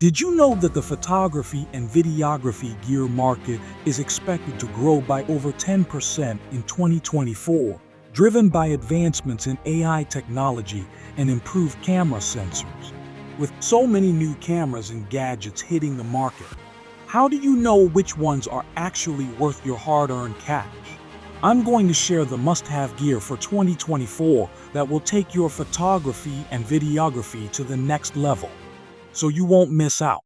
Did you know that the photography and videography gear market is expected to grow by over 10% in 2024, driven by advancements in AI technology and improved camera sensors? With so many new cameras and gadgets hitting the market, how do you know which ones are actually worth your hard-earned cash? I'm going to share the must-have gear for 2024 that will take your photography and videography to the next level, so you won't miss out.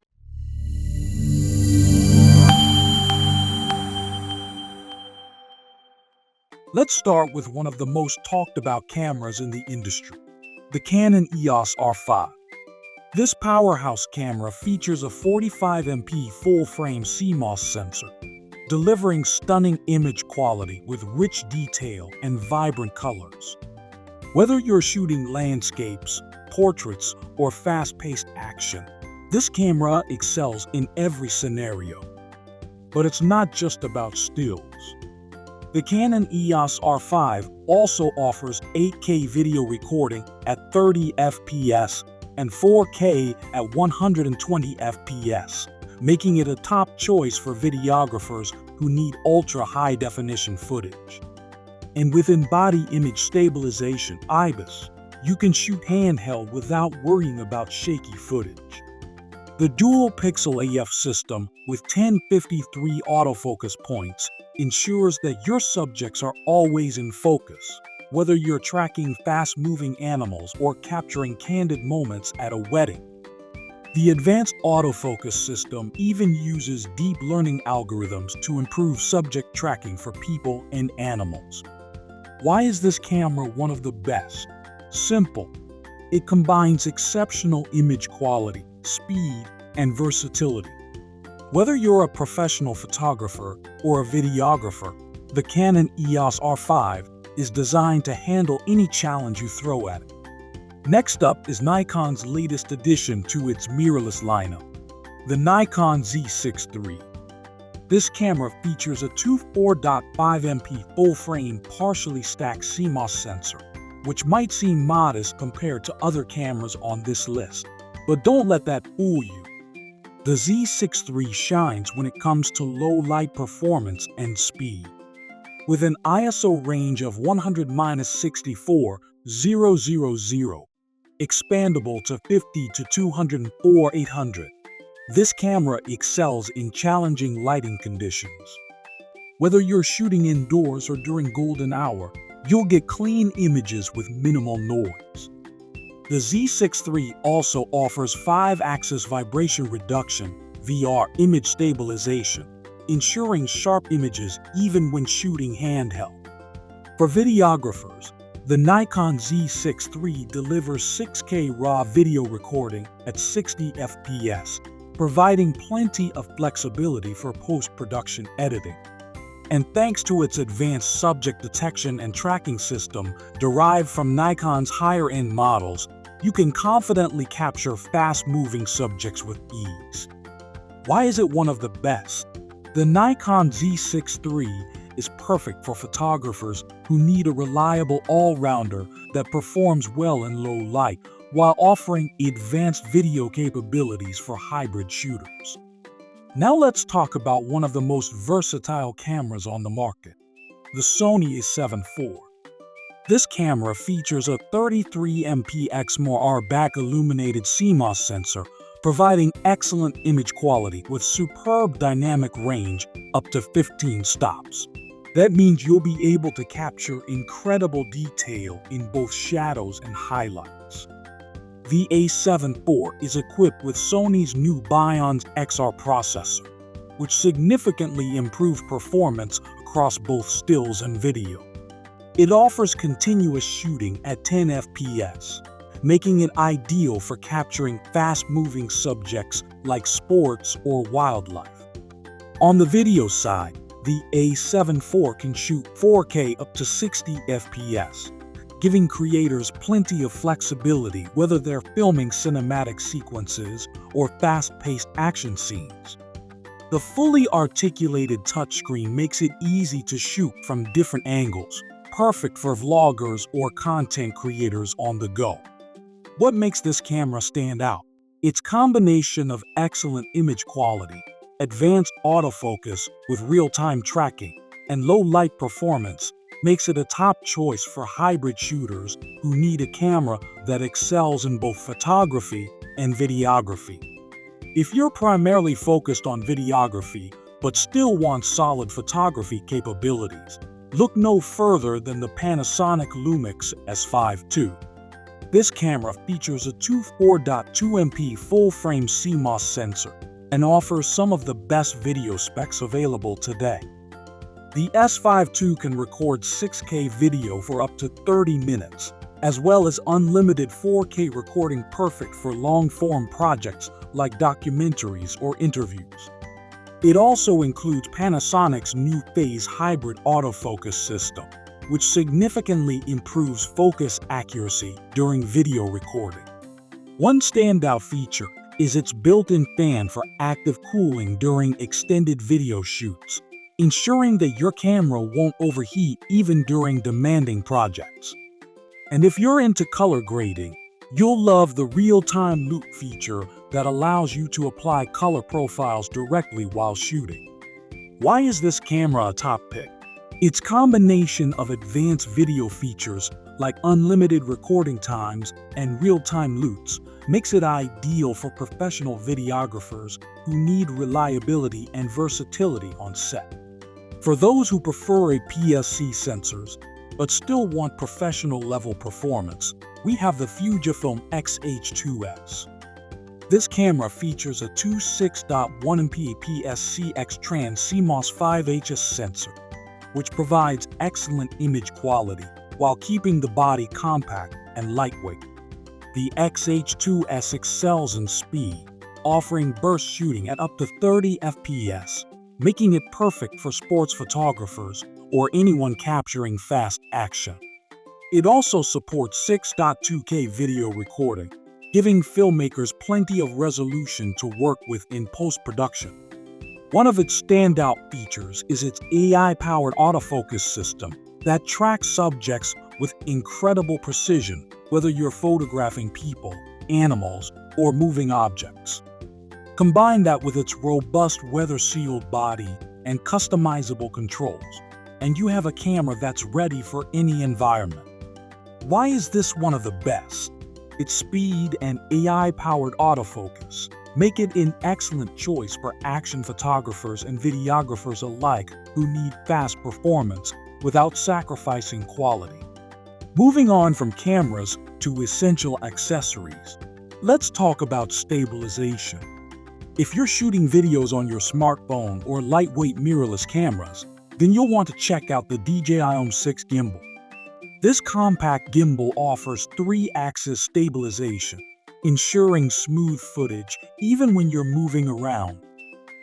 Let's start with one of the most talked about cameras in the industry, the Canon EOS R5. This powerhouse camera features a 45MP full-frame CMOS sensor, delivering stunning image quality with rich detail and vibrant colors. Whether you're shooting landscapes, portraits, or fast-paced action, this camera excels in every scenario. But it's not just about stills. The Canon EOS R5 also offers 8K video recording at 30 FPS and 4K at 120 FPS, making it a top choice for videographers who need ultra-high-definition footage. And with in-body image stabilization (IBIS), you can shoot handheld without worrying about shaky footage. The dual-pixel AF system with 1053 autofocus points ensures that your subjects are always in focus, whether you're tracking fast-moving animals or capturing candid moments at a wedding. The advanced autofocus system even uses deep learning algorithms to improve subject tracking for people and animals. Why is this camera one of the best? Simple. It combines exceptional image quality, speed, and versatility. Whether you're a professional photographer or a videographer, the Canon EOS R5 is designed to handle any challenge you throw at it. Next up is Nikon's latest addition to its mirrorless lineup, the Nikon Z6 III. This camera features a 24.5MP full-frame partially stacked CMOS sensor, which might seem modest compared to other cameras on this list. But don't let that fool you. The Z6 III shines when it comes to low-light performance and speed. With an ISO range of 100-64,000, expandable to 50-204,800, this camera excels in challenging lighting conditions. Whether you're shooting indoors or during golden hour, you'll get clean images with minimal noise. The Z6 III also offers 5-axis vibration reduction (VR) image stabilization, ensuring sharp images even when shooting handheld. For videographers, the Nikon Z6 III delivers 6K RAW video recording at 60 FPS, providing plenty of flexibility for post-production editing. And thanks to its advanced subject detection and tracking system derived from Nikon's higher-end models, you can confidently capture fast-moving subjects with ease. Why is it one of the best? The Nikon Z6 III is perfect for photographers who need a reliable all-rounder that performs well in low light while offering advanced video capabilities for hybrid shooters. Now let's talk about one of the most versatile cameras on the market, the Sony a7 IV. This camera features a 33MP XMR back-illuminated CMOS sensor, providing excellent image quality with superb dynamic range up to 15 stops. That means you'll be able to capture incredible detail in both shadows and highlights. The a7 IV is equipped with Sony's new Bionz XR processor, which significantly improves performance across both stills and video. It offers continuous shooting at 10 FPS, making it ideal for capturing fast-moving subjects like sports or wildlife. On the video side, the a7 IV can shoot 4K up to 60 FPS, giving creators plenty of flexibility whether they're filming cinematic sequences or fast-paced action scenes. The fully articulated touchscreen makes it easy to shoot from different angles, perfect for vloggers or content creators on the go. What makes this camera stand out? Its combination of excellent image quality, advanced autofocus with real-time tracking, and low light performance makes it a top choice for hybrid shooters who need a camera that excels in both photography and videography. If you're primarily focused on videography but still want solid photography capabilities, look no further than the Panasonic Lumix S5 II. This camera features a 4.2MP full-frame CMOS sensor and offers some of the best video specs available today. The S5 II can record 6K video for up to 30 minutes, as well as unlimited 4K recording, perfect for long-form projects like documentaries or interviews. It also includes Panasonic's new phase hybrid autofocus system, which significantly improves focus accuracy during video recording. One standout feature is its built-in fan for active cooling during extended video shoots, ensuring that your camera won't overheat even during demanding projects. And if you're into color grading, you'll love the real-time loop feature that allows you to apply color profiles directly while shooting. Why is this camera a top pick? Its combination of advanced video features like unlimited recording times and real-time loops makes it ideal for professional videographers who need reliability and versatility on set. For those who prefer APS-C sensors but still want professional-level performance, we have the Fujifilm X-H2S. This camera features a 26.1MP APS-C X-Trans CMOS 5HS sensor, which provides excellent image quality while keeping the body compact and lightweight. The X-H2S excels in speed, offering burst shooting at up to 30 FPS, making it perfect for sports photographers or anyone capturing fast action. It also supports 6.2K video recording, giving filmmakers plenty of resolution to work with in post-production. One of its standout features is its AI-powered autofocus system that tracks subjects with incredible precision, whether you're photographing people, animals, or moving objects. Combine that with its robust weather-sealed body and customizable controls, and you have a camera that's ready for any environment. Why is this one of the best? Its speed and AI-powered autofocus make it an excellent choice for action photographers and videographers alike who need fast performance without sacrificing quality. Moving on from cameras to essential accessories, let's talk about stabilization. If you're shooting videos on your smartphone or lightweight mirrorless cameras, then you'll want to check out the DJI 6 gimbal. This compact gimbal offers 3-axis stabilization, ensuring smooth footage even when you're moving around.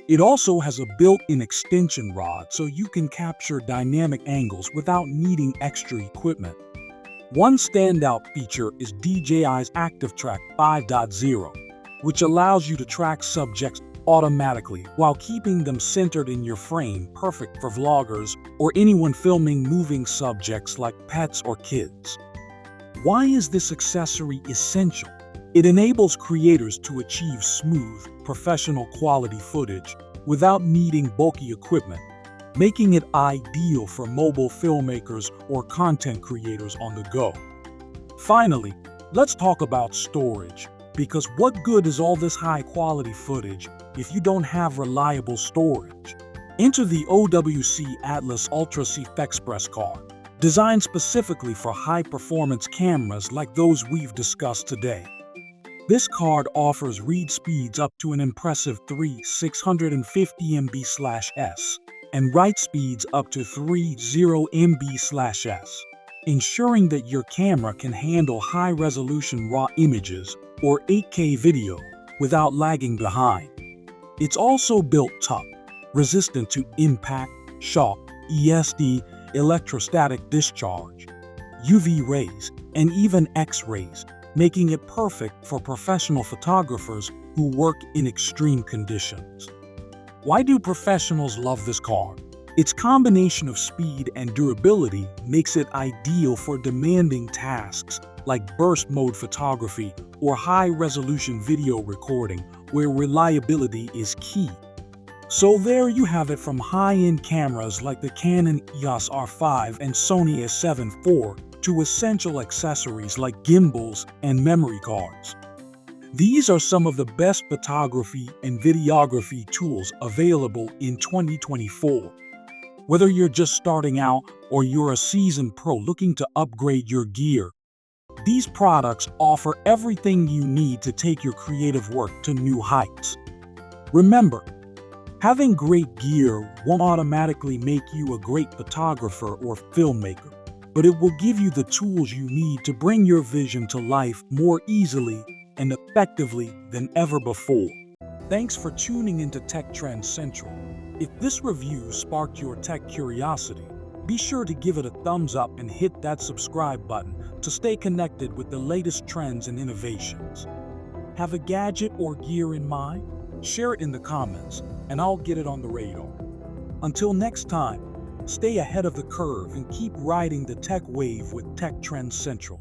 It also has a built-in extension rod so you can capture dynamic angles without needing extra equipment. One standout feature is DJI's ActiveTrack 5.0, which allows you to track subjects automatically while keeping them centered in your frame, perfect for vloggers or anyone filming moving subjects like pets or kids. Why is this accessory essential? It enables creators to achieve smooth, professional quality footage without needing bulky equipment, making it ideal for mobile filmmakers or content creators on the go. Finally, let's talk about storage, because what good is all this high-quality footage if you don't have reliable storage? Enter the OWC Atlas Ultra CF Express card, designed specifically for high-performance cameras like those we've discussed today. This card offers read speeds up to an impressive 650 MB/s and write speeds up to 30 MB/s, ensuring that your camera can handle high-resolution RAW images or 8K video without lagging behind. It's also built tough, resistant to impact, shock, ESD, electrostatic discharge, UV rays, and even X-rays, making it perfect for professional photographers who work in extreme conditions. Why do professionals love this card? Its combination of speed and durability makes it ideal for demanding tasks like burst mode photography or high-resolution video recording where reliability is key. So there you have it, from high-end cameras like the Canon EOS R5 and Sony A7 IV to essential accessories like gimbals and memory cards. These are some of the best photography and videography tools available in 2024. Whether you're just starting out or you're a seasoned pro looking to upgrade your gear, these products offer everything you need to take your creative work to new heights. Remember, having great gear won't automatically make you a great photographer or filmmaker, but it will give you the tools you need to bring your vision to life more easily and effectively than ever before. Thanks for tuning into Tech Trends Central. If this review sparked your tech curiosity, be sure to give it a thumbs up and hit that subscribe button to stay connected with the latest trends and innovations. Have a gadget or gear in mind? Share it in the comments, and I'll get it on the radar. Until next time, stay ahead of the curve and keep riding the tech wave with Tech Trends Central.